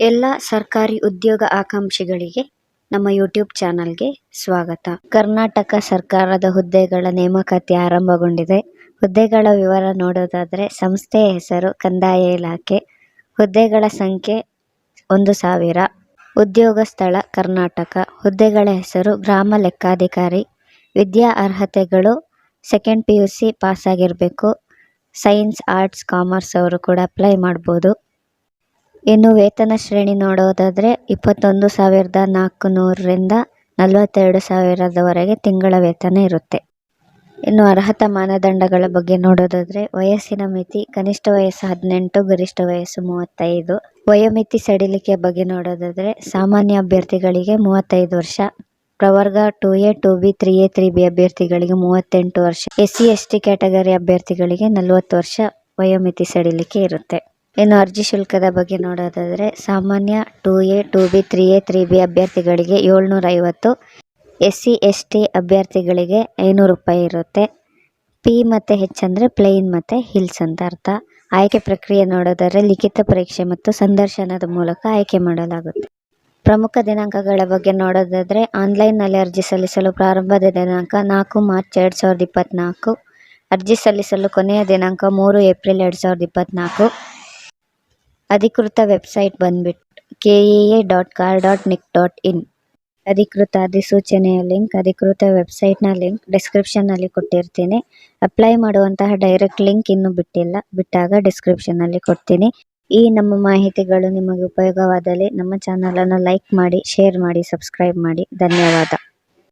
ಎಲ್ಲ ಸರ್ಕಾರಿ ಉದ್ಯೋಗ ಆಕಾಂಕ್ಷಿಗಳಿಗೆ ನಮ್ಮ ಯೂಟ್ಯೂಬ್ ಚಾನಲ್ಗೆ ಸ್ವಾಗತ. ಕರ್ನಾಟಕ ಸರ್ಕಾರದ ಹುದ್ದೆಗಳ ನೇಮಕಾತಿ ಆರಂಭಗೊಂಡಿದೆ. ಹುದ್ದೆಗಳ ವಿವರ ನೋಡೋದಾದರೆ ಸಂಸ್ಥೆಯ ಹೆಸರು ಕಂದಾಯ ಇಲಾಖೆ. ಹುದ್ದೆಗಳ ಸಂಖ್ಯೆ 1000. ಉದ್ಯೋಗ ಸ್ಥಳ ಕರ್ನಾಟಕ. ಹುದ್ದೆಗಳ ಹೆಸರು ಗ್ರಾಮ ಲೆಕ್ಕಾಧಿಕಾರಿ. ವಿದ್ಯಾ ಅರ್ಹತೆಗಳು ಸೆಕೆಂಡ್ PUC ಪಾಸ್ ಆಗಿರಬೇಕು. ಸೈನ್ಸ್, ಆರ್ಟ್ಸ್, ಕಾಮರ್ಸ್ ಅವರು ಕೂಡ ಅಪ್ಲೈ ಮಾಡ್ಬೋದು. ಇನ್ನು ವೇತನ ಶ್ರೇಣಿ ನೋಡೋದಾದರೆ 21,400ರಿಂದ 42,000ವರೆಗೆ ತಿಂಗಳ ವೇತನ ಇರುತ್ತೆ. ಇನ್ನು ಅರ್ಹತಾ ಮಾನದಂಡಗಳ ಬಗ್ಗೆ ನೋಡೋದಾದರೆ ವಯಸ್ಸಿನ ಮಿತಿ ಕನಿಷ್ಠ ವಯಸ್ಸು 18, ಗರಿಷ್ಠ ವಯಸ್ಸು 35. ವಯೋಮಿತಿ ಸಡಿಲಿಕೆ ಬಗ್ಗೆ ನೋಡೋದಾದರೆ ಸಾಮಾನ್ಯ ಅಭ್ಯರ್ಥಿಗಳಿಗೆ 35 ವರ್ಷ, ಪ್ರವರ್ಗ 2A, 2B, 3A, 3B ಅಭ್ಯರ್ಥಿಗಳಿಗೆ 38 ವರ್ಷ, SC ST ಕ್ಯಾಟಗರಿ ಅಭ್ಯರ್ಥಿಗಳಿಗೆ 40 ವರ್ಷ ವಯೋಮಿತಿ ಸಡಿಲಿಕೆ ಇರುತ್ತೆ. ಇನ್ನು ಅರ್ಜಿ ಶುಲ್ಕದ ಬಗ್ಗೆ ನೋಡೋದಾದರೆ ಸಾಮಾನ್ಯ 2A, 2B, 3A, 3B ಅಭ್ಯರ್ಥಿಗಳಿಗೆ 750, SC ST ಅಭ್ಯರ್ಥಿಗಳಿಗೆ 500 ರೂಪಾಯಿ ಇರುತ್ತೆ. P ಮತ್ತು H ಅಂದರೆ ಪ್ಲೇನ್ ಮತ್ತು ಹಿಲ್ಸ್ ಅಂತ ಅರ್ಥ. ಆಯ್ಕೆ ಪ್ರಕ್ರಿಯೆ ನೋಡೋದಾದರೆ ಲಿಖಿತ ಪರೀಕ್ಷೆ ಮತ್ತು ಸಂದರ್ಶನದ ಮೂಲಕ ಆಯ್ಕೆ ಮಾಡಲಾಗುತ್ತೆ. ಪ್ರಮುಖ ದಿನಾಂಕಗಳ ಬಗ್ಗೆ ನೋಡೋದಾದರೆ ಆನ್ಲೈನ್ನಲ್ಲಿ ಅರ್ಜಿ ಸಲ್ಲಿಸಲು ಪ್ರಾರಂಭದ ದಿನಾಂಕ 4 ಮಾರ್ಚ್ 2024. ಅರ್ಜಿ ಸಲ್ಲಿಸಲು ಕೊನೆಯ ದಿನಾಂಕ 3 ಏಪ್ರಿಲ್ 2024. ಅಧಿಕೃತ ವೆಬ್ಸೈಟ್ ಬಂದ್ಬಿಟ್ಟು kea.car.nic.in. ಅಧಿಕೃತ ಅಧಿಸೂಚನೆಯ ಲಿಂಕ್, ಅಧಿಕೃತ ವೆಬ್ಸೈಟ್ನ ಲಿಂಕ್ ಡಿಸ್ಕ್ರಿಪ್ಷನ್ನಲ್ಲಿ ಕೊಟ್ಟಿರ್ತೀನಿ. ಅಪ್ಲೈ ಮಾಡುವಂತಹ ಡೈರೆಕ್ಟ್ ಲಿಂಕ್ ಇನ್ನೂ ಬಿಟ್ಟಿಲ್ಲ, ಬಿಟ್ಟಾಗ ಡಿಸ್ಕ್ರಿಪ್ಷನ್ನಲ್ಲಿ ಕೊಡ್ತೀನಿ. ಈ ನಮ್ಮ ಮಾಹಿತಿಗಳು ನಿಮಗೆ ಉಪಯೋಗವಾದಲ್ಲಿ ನಮ್ಮ ಚಾನಲನ್ನು ಲೈಕ್ ಮಾಡಿ, ಶೇರ್ ಮಾಡಿ, ಸಬ್ಸ್ಕ್ರೈಬ್ ಮಾಡಿ. ಧನ್ಯವಾದ.